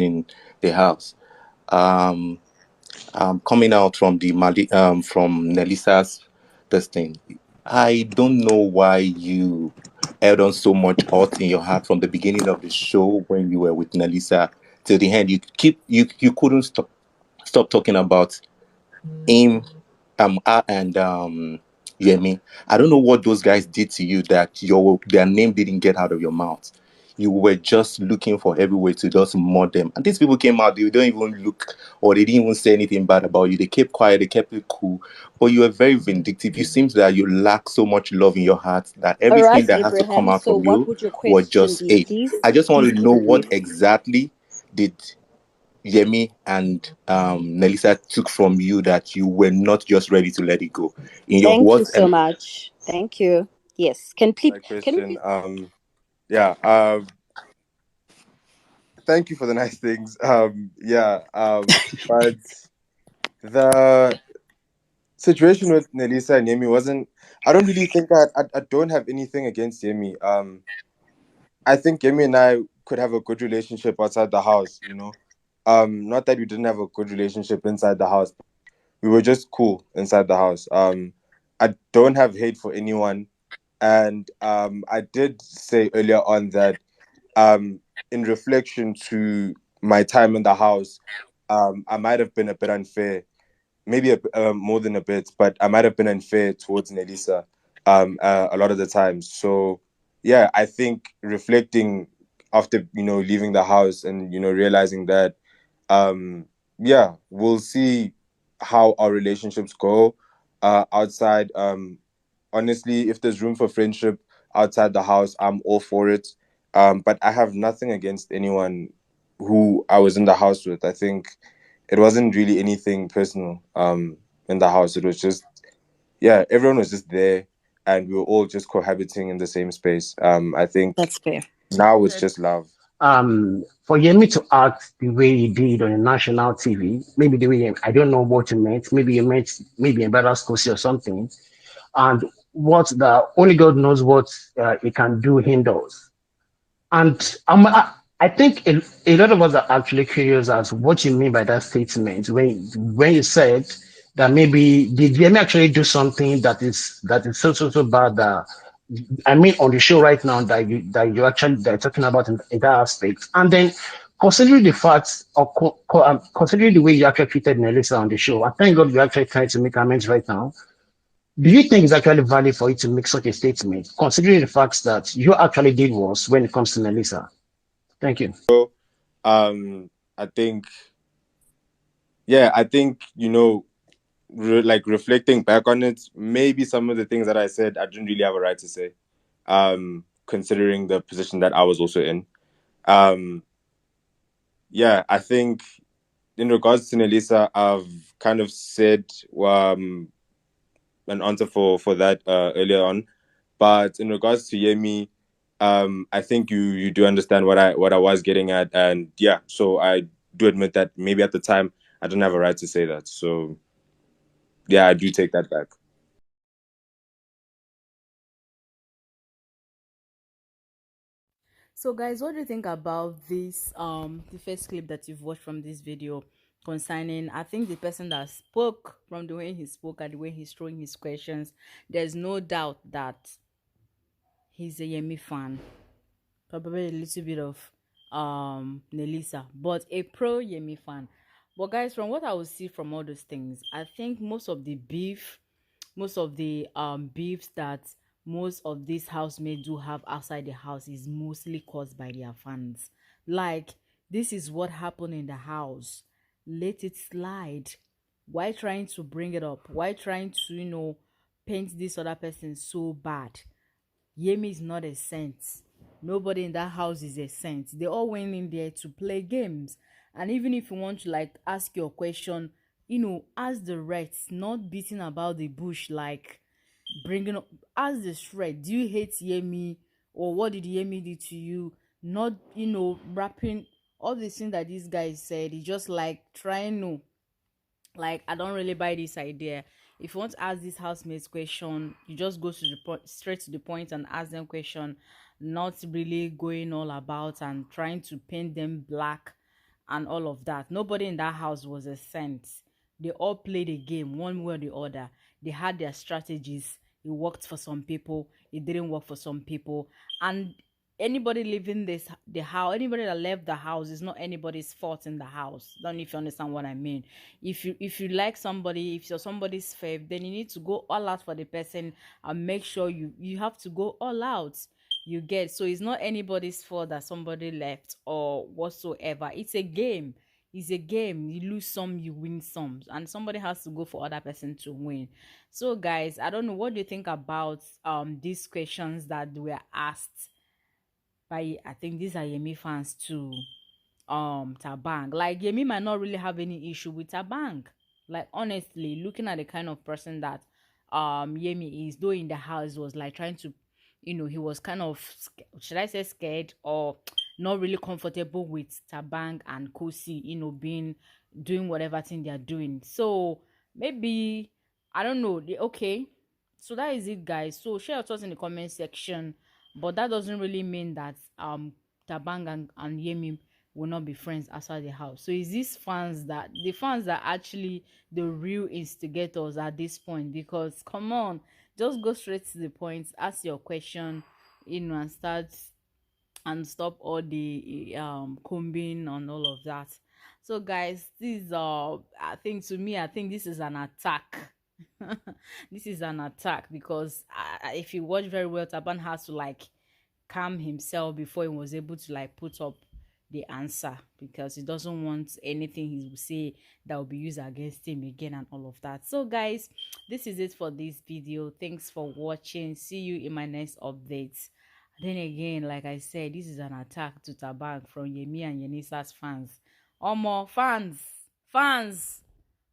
in the house. Um, Coming out from from Nelissa's this thing. I don't know why you held on so much hurt in your heart from the beginning of the show when you were with Nelisa till the end. You couldn't stop talking about him, and Yemi. I don't know what those guys did to you that their name didn't get out of your mouth. You were just looking for every way to just mock them. And these people came out, they don't even look, or they didn't even say anything bad about you. They kept quiet, they kept it cool. But you were very vindictive. You seemed that you lack so much love in your heart that All everything right, that has to come Abraham. out So, from what you would your was question just be? hate. I just want Please to keep know it what brief. exactly did Yemi and Nelisa took from you that you were not just ready to let it go. In your Thank you words, so much. Thank you. Yes. My Can we question. please? Yeah. Thank you for the nice things. Yeah. But the situation with Nelisa and Yemi wasn't. I don't really think I don't have anything against Yemi. I think Yemi and I could have a good relationship outside the house. Not that we didn't have a good relationship inside the house. We were just cool inside the house. I don't have hate for anyone, and I did say earlier on that um, in reflection to my time in the house, I might have been a bit unfair, maybe more than a bit, but I might have been unfair towards Nelisa a lot of the time. So, yeah, I think reflecting after leaving the house and realizing that, yeah, we'll see how our relationships go outside. Honestly, if there's room for friendship outside the house, I'm all for it. But I have nothing against anyone who I was in the house with. I think it wasn't really anything personal in the house. It was just, yeah, everyone was just there and we were all just cohabiting in the same space. I think That's fair. now it's just love. For Yemi to act the way he did on a national TV, maybe the way I don't know what you meant. Maybe you meant maybe in better Scotia or something. And what the only God knows what he can do indoors. And I think a lot of us are actually curious as what you mean by that statement when you said that maybe did Yemi actually do something that is so bad that I mean, on the show right now that you actually they're talking about in that aspect, and then considering the facts or considering the way you actually treated Melissa on the show, I thank God you're actually trying to make amends right now. Do you think it's actually valid for you to make such a statement, considering the facts that you actually did worse when it comes to Melissa? Thank you. I think, yeah, I think, like reflecting back on it, maybe some of the things that I said, I didn't really have a right to say, considering the position that I was also in. Um, yeah, I think in regards to Nelisa, I've kind of said an answer for that earlier on. But in regards to Yemi, I think you do understand what I was getting at, and yeah, so I do admit that maybe at the time I didn't have a right to say that. So yeah, I do take that back. So guys, what do you think about this the first clip that you've watched from this video concerning, I think, the person that spoke, from the way he spoke and the way he's throwing his questions, there's no doubt that he's a Yemi fan. Probably a little bit of Nelisa, but a pro Yemi fan. But guys, from what I will see from all those things, I think most of the beefs that most of these housemates do have outside the house is mostly caused by their fans. Like, this is what happened in the house. Let it slide. Why trying to bring it up? Why trying to, paint this other person so bad? Yemi is not a saint. Nobody in that house is a saint. They all went in there to play games. And even if you want to like ask your question, ask the rest, not beating about the bush, like bringing up, ask the shred. Do you hate Yemi, or what did Yemi do to you? Not, rapping all the things that this guy said. He just like trying to, like, I don't really buy this idea. If you want to ask this housemates question, you just go to the point, straight to the point, and ask them question, not really going all about and trying to paint them black and all of that. Nobody in that house was a saint. They all played a game one way or the other. They had their strategies. It worked for some people, it didn't work for some people. And anybody leaving the house, anybody that left the house, is not anybody's fault in the house. Don't know if you understand what I mean. If you like somebody, if you're somebody's fave, then you need to go all out for the person and make sure you have to go all out. You get? So it's not anybody's fault that somebody left or whatsoever. It's a game. It's a game. You lose some, you win some, and somebody has to go for other person to win. So guys, I don't know, what do you think about these questions that were asked by, I think these are Yemi fans too, Thabang? Like, Yemi might not really have any issue with Thabang. Like, honestly, looking at the kind of person that Yemi is, though in the house was like trying to, he was kind of, should I say scared, or not really comfortable with Thabang and Kosi, doing whatever thing they're doing. So maybe, I don't know, okay. So that is it, guys. So share your thoughts in the comment section. But that doesn't really mean that Thabang and Yemi will not be friends outside the house. So is these fans that the fans that actually the real instigators at this point? Because come on, just go straight to the point, ask your question, and stop all the combing and all of that. So guys, this I think, to me, I think this is an attack. This is an attack because if you watch very well, Taban has to like calm himself before he was able to like put up the answer, because he doesn't want anything he will say that will be used against him again and all of that. So guys, this is it for this video. Thanks for watching. See you in my next update. Then again, like I said, this is an attack to Thabang from Yemi and Yenisa's fans. Omo, fans,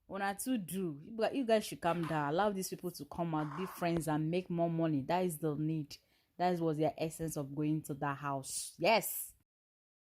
una to do. You guys should calm down. Allow these people to come out, be friends, and make more money. That is the need. That is was their essence of going to that house. Yes.